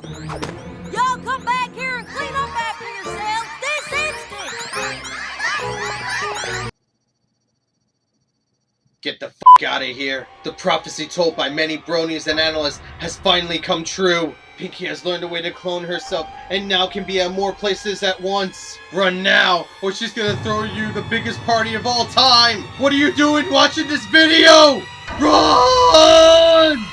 Y'all come back here and clean up after yourselves this instant! Get the f*** out of here. The prophecy told by many bronies and analysts has finally come true. Pinkie has learned a way to clone herself and now can be at more places at once. Run now, or she's gonna throw you the biggest party of all time. What are you doing watching this video? Run!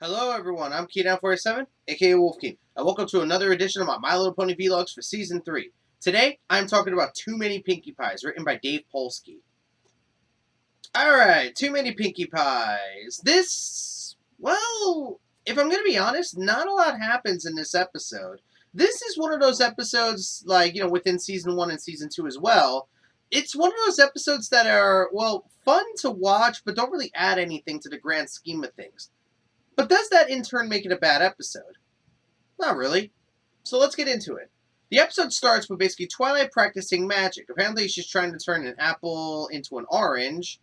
Hello everyone, I'm Keen947, aka Wolfkeen, and welcome to another edition of my Little Pony Vlogs for Season 3. Today, I'm talking about Too Many Pinkie Pies, written by Dave Polsky. Alright, Too Many Pinkie Pies. This, well, if I'm going to be honest, not a lot happens in this episode. This is one of those episodes, like, within Season 1 and Season 2 as well. It's one of those episodes that are, well, fun to watch, but don't really add anything to the grand scheme of things. But does that in turn make it a bad episode? Not really. So let's get into it. The episode starts with basically Twilight practicing magic. Apparently she's trying to turn an apple into an orange.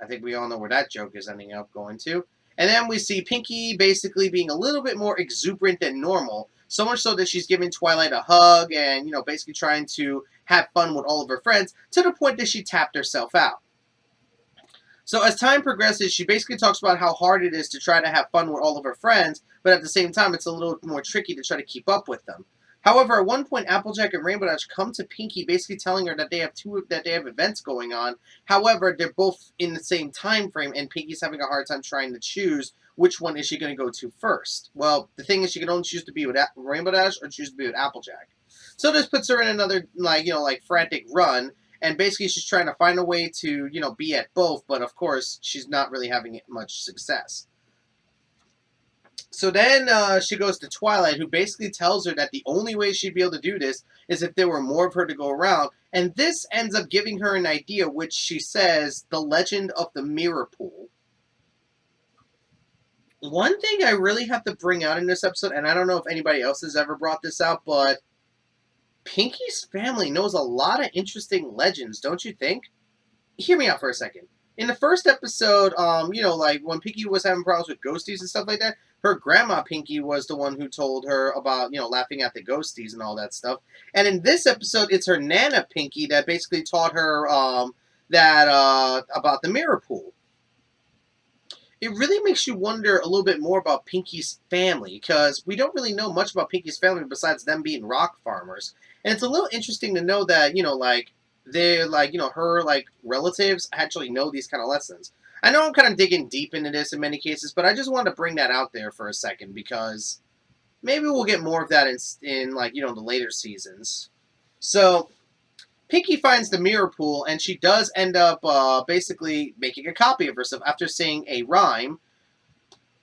I think we all know where that joke is ending up going to. And then we see Pinkie basically being a little bit more exuberant than normal. So much so that she's giving Twilight a hug and, basically trying to have fun with all of her friends to the point that she tapped herself out. So as time progresses, she basically talks about how hard it is to try to have fun with all of her friends, but at the same time, it's a little more tricky to try to keep up with them. However, at one point, Applejack and Rainbow Dash come to Pinkie, basically telling her that they have events going on. However, they're both in the same time frame, and Pinkie's having a hard time trying to choose which one is she going to go to first. Well, the thing is, she can only choose to be with Rainbow Dash or choose to be with Applejack. So this puts her in another, frantic run. And basically, she's trying to find a way to, be at both. But, of course, she's not really having much success. So then she goes to Twilight, who basically tells her that the only way she'd be able to do this is if there were more of her to go around. And this ends up giving her an idea, which she says, the legend of the mirror pool. One thing I really have to bring out in this episode, and I don't know if anybody else has ever brought this out, but Pinkie's family knows a lot of interesting legends, don't you think? Hear me out for a second. In the first episode, when Pinkie was having problems with ghosties and stuff like that, her grandma Pinkie was the one who told her about, laughing at the ghosties and all that stuff. And in this episode, it's her Nana Pinkie that basically taught her about the mirror pool. It really makes you wonder a little bit more about Pinkie's family, because we don't really know much about Pinkie's family besides them being rock farmers. And it's a little interesting to know that, her, relatives actually know these kind of lessons. I know I'm kind of digging deep into this in many cases, but I just wanted to bring that out there for a second, because maybe we'll get more of that in the later seasons. So Pinkie finds the mirror pool, and she does end up basically making a copy of herself after saying a rhyme.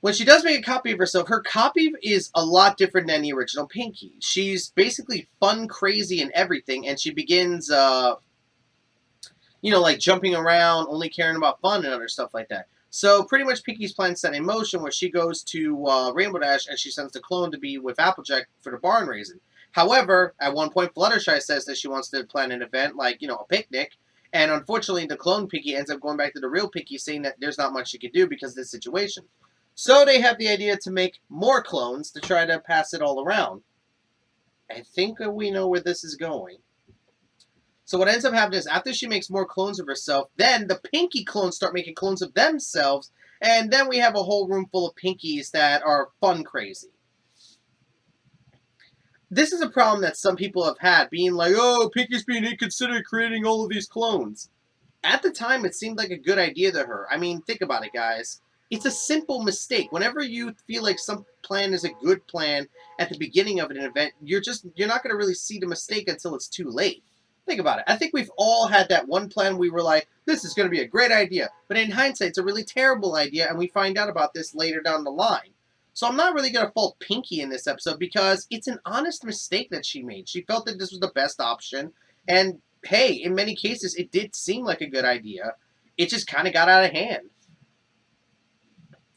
When she does make a copy of herself, her copy is a lot different than the original Pinkie. She's basically fun, crazy, and everything, and she begins, jumping around, only caring about fun and other stuff like that. So pretty much Pinkie's plan set in motion, where she goes to Rainbow Dash, and she sends the clone to be with Applejack for the barn raising. However, at one point, Fluttershy says that she wants to plan an event, a picnic. And unfortunately, the clone Pinkie ends up going back to the real Pinkie, saying that there's not much she can do because of this situation. So they have the idea to make more clones to try to pass it all around. I think we know where this is going. So what ends up happening is, after she makes more clones of herself, then the Pinkie clones start making clones of themselves. And then we have a whole room full of Pinkies that are fun crazy. This is a problem that some people have had, being like, oh, Pinkie's being inconsiderate creating all of these clones. At the time, it seemed like a good idea to her. I mean, think about it, guys. It's a simple mistake. Whenever you feel like some plan is a good plan at the beginning of an event, you're not going to really see the mistake until it's too late. Think about it. I think we've all had that one plan we were like, this is going to be a great idea. But in hindsight, it's a really terrible idea, and we find out about this later down the line. So I'm not really going to fault Pinkie in this episode, because it's an honest mistake that she made. She felt that this was the best option. And, hey, in many cases, it did seem like a good idea. It just kind of got out of hand.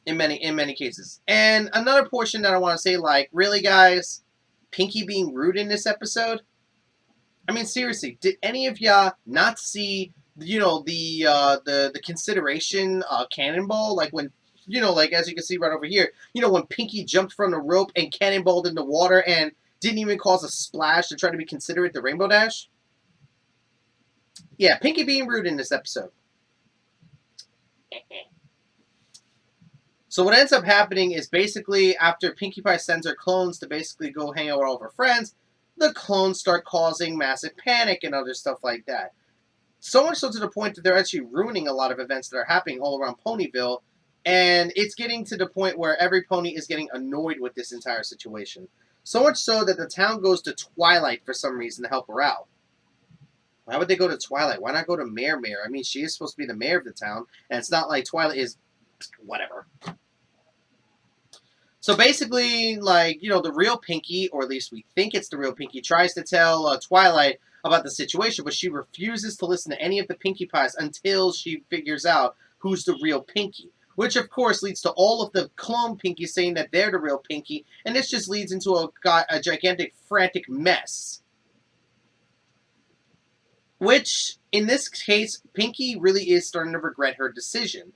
In many cases. And another portion that I want to say, really, guys? Pinkie being rude in this episode? I mean, seriously, did any of y'all not see the consideration cannonball, like when, like as you can see right over here, when Pinkie jumped from the rope and cannonballed in the water and didn't even cause a splash to try to be considerate the Rainbow Dash. Yeah, Pinkie being rude in this episode. So what ends up happening is basically after Pinkie Pie sends her clones to basically go hang out with all of her friends, the clones start causing massive panic and other stuff like that. So much so to the point that they're actually ruining a lot of events that are happening all around Ponyville, and it's getting to the point where every pony is getting annoyed with this entire situation. So much so that the town goes to Twilight for some reason to help her out. Why would they go to Twilight? Why not go to Mare Mare? I mean, she is supposed to be the mayor of the town, and it's not like Twilight is... whatever. So basically, like, the real Pinkie, or at least we think it's the real Pinkie, tries to tell Twilight about the situation, but she refuses to listen to any of the Pinkie Pies until she figures out who's the real Pinkie. Which, of course, leads to all of the clone Pinkies saying that they're the real Pinkie, and this just leads into a gigantic, frantic mess. Which, in this case, Pinkie really is starting to regret her decision.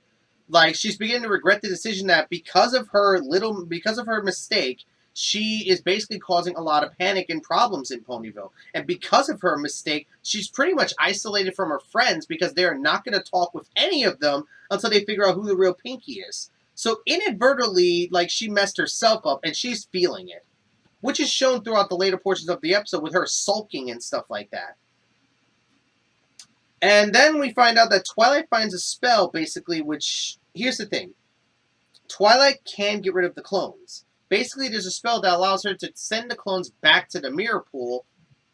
Like, she's beginning to regret the decision that because of her mistake, she is basically causing a lot of panic and problems in Ponyville. And because of her mistake, she's pretty much isolated from her friends because they're not going to talk with any of them until they figure out who the real Pinkie is. So inadvertently, like, she messed herself up and she's feeling it. Which is shown throughout the later portions of the episode with her sulking and stuff like that. And then we find out that Twilight finds a spell, basically, which... here's the thing. Twilight can get rid of the clones. Basically, there's a spell that allows her to send the clones back to the mirror pool.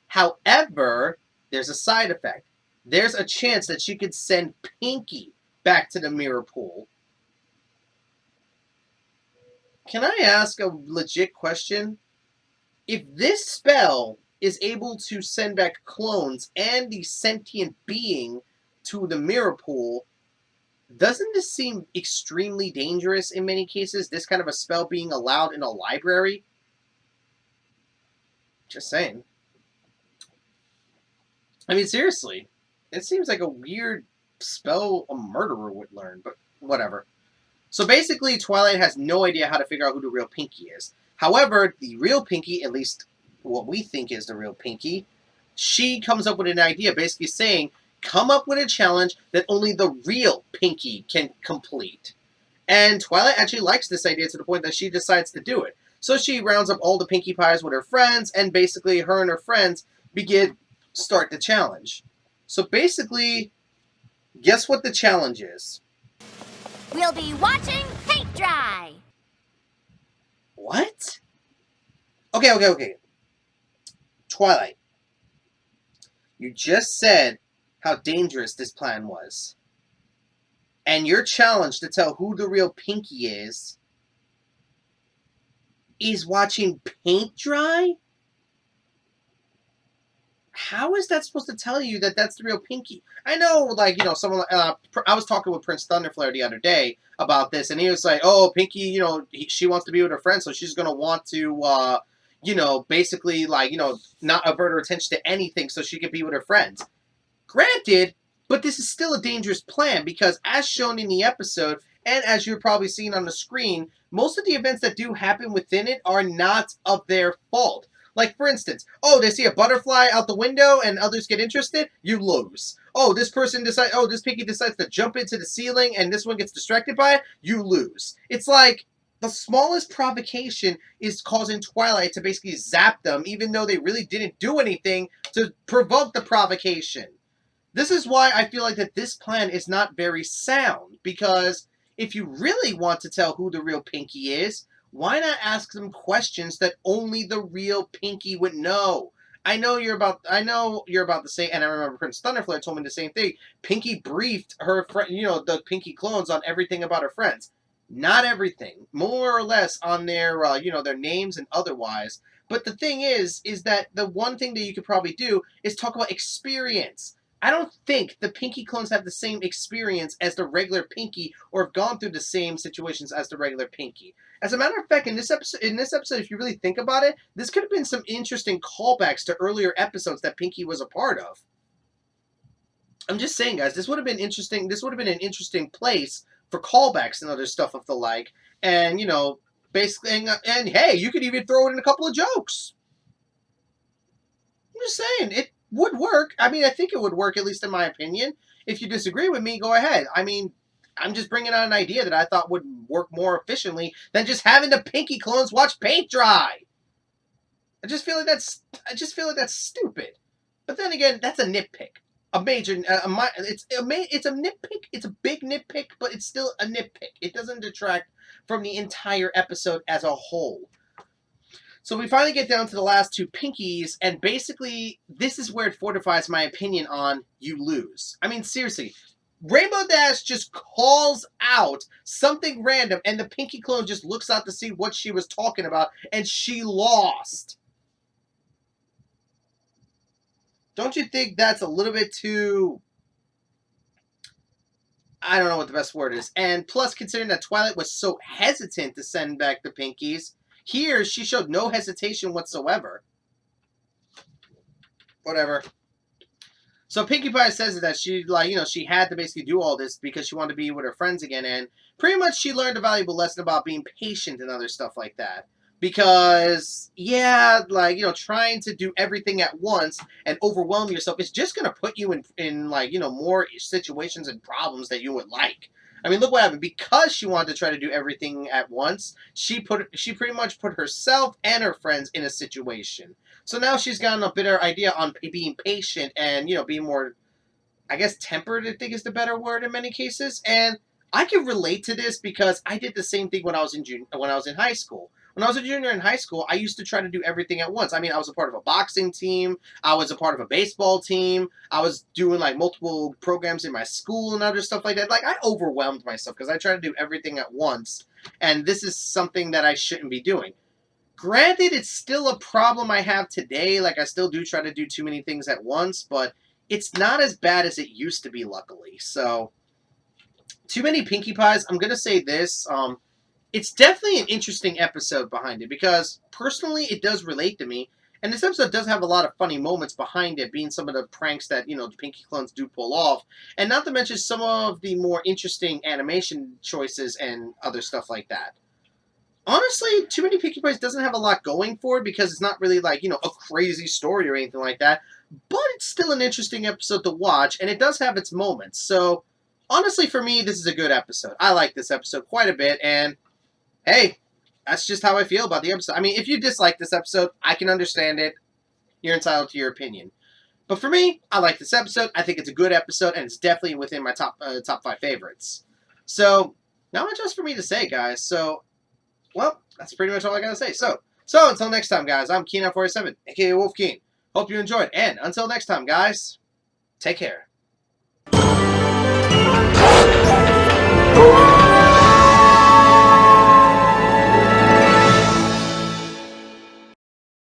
However, there's a side effect. There's a chance that she could send Pinkie back to the mirror pool. Can I ask a legit question? If this spell is able to send back clones and the sentient being to the mirror pool, doesn't this seem extremely dangerous in many cases, this kind of a spell being allowed in a library? Just saying. I mean, seriously. It seems like a weird spell a murderer would learn, but whatever. So basically, Twilight has no idea how to figure out who the real Pinkie is. However, the real Pinkie, at least what we think is the real Pinkie, she comes up with an idea basically saying, come up with a challenge that only the real Pinkie can complete. And Twilight actually likes this idea to the point that she decides to do it. So she rounds up all the Pinkie Pies with her friends, and basically her and her friends start the challenge. So basically, guess what the challenge is? We'll be watching paint dry. What? Okay. Twilight, you just said how dangerous this plan was. And your challenge to tell who the real Pinkie is watching paint dry? How is that supposed to tell you that that's the real Pinkie? I know, like, someone, I was talking with Prince Thunderflare the other day about this, and he was like, oh, Pinkie, she wants to be with her friends, so she's going to want to, basically, like, not avert her attention to anything so she can be with her friends. Granted, but this is still a dangerous plan because, as shown in the episode, and as you're probably seeing on the screen, most of the events that do happen within it are not of their fault. Like, for instance, they see a butterfly out the window and others get interested, you lose. This Pinkie decides to jump into the ceiling and this one gets distracted by it, you lose. It's like, the smallest provocation is causing Twilight to basically zap them, even though they really didn't do anything to provoke the provocation. This is why I feel like that this plan is not very sound, because if you really want to tell who the real Pinkie is, why not ask them questions that only the real Pinkie would know? I know you're about to say, and I remember Prince Thunderflare told me the same thing. Pinkie briefed her friend, the Pinkie clones on everything about her friends. Not everything, more or less on their, their names and otherwise. But the thing is that the one thing that you could probably do is talk about experience. I don't think the Pinkie clones have the same experience as the regular Pinkie or have gone through the same situations as the regular Pinkie. As a matter of fact, in this episode, if you really think about it, this could have been some interesting callbacks to earlier episodes that Pinkie was a part of. I'm just saying, guys, this would have been interesting. This would have been an interesting place for callbacks and other stuff of the like. And, basically, and hey, you could even throw in a couple of jokes. I'm just saying, it would work. I mean, I think it would work, at least in my opinion. If you disagree with me, go ahead. I mean, I'm just bringing out an idea that I thought would work more efficiently than just having the Pinkie clones watch paint dry. I just feel like that's stupid. But then again, that's a nitpick. A major, it's a nitpick. It's a big nitpick, but it's still a nitpick. It doesn't detract from the entire episode as a whole. So we finally get down to the last two Pinkies, and basically, this is where it fortifies my opinion on you lose. I mean, seriously, Rainbow Dash just calls out something random, and the Pinkie clone just looks out to see what she was talking about, and she lost. Don't you think that's a little bit too... I don't know what the best word is. And plus, considering that Twilight was so hesitant to send back the Pinkies, here she showed no hesitation whatsoever. Whatever. So Pinkie Pie says that she, she had to basically do all this because she wanted to be with her friends again, and pretty much she learned a valuable lesson about being patient and other stuff like that. Because, yeah, trying to do everything at once and overwhelm yourself is just going to put you in more situations and problems that you would like. I mean, look what happened. Because she wanted to try to do everything at once, she pretty much put herself and her friends in a situation. So now she's gotten a better idea on being patient and, being more, I guess, tempered, I think is the better word in many cases. And I can relate to this because I did the same thing when I was in high school. When I was a junior in high school, I used to try to do everything at once. I mean, I was a part of a boxing team. I was a part of a baseball team. I was doing, multiple programs in my school and other stuff like that. I overwhelmed myself because I tried to do everything at once. And this is something that I shouldn't be doing. Granted, it's still a problem I have today. I still do try to do too many things at once. But it's not as bad as it used to be, luckily. So, too many Pinkie Pies. I'm going to say this. It's definitely an interesting episode behind it because, personally, it does relate to me. And this episode does have a lot of funny moments behind it, being some of the pranks that, the Pinkie clones do pull off. And not to mention some of the more interesting animation choices and other stuff like that. Honestly, Too Many Pinkie Pies doesn't have a lot going for it because it's not really, a crazy story or anything like that. But it's still an interesting episode to watch, and it does have its moments. So, honestly, for me, this is a good episode. I like this episode quite a bit, and... hey, that's just how I feel about the episode. I mean, if you dislike this episode, I can understand it. You're entitled to your opinion. But for me, I like this episode. I think it's a good episode, and it's definitely within my top 5 favorites. So, not much else for me to say, guys. So, well, that's pretty much all I got to say. So until next time, guys, I'm Keen47, a.k.a. Wolfkeen. Hope you enjoyed, and until next time, guys, take care.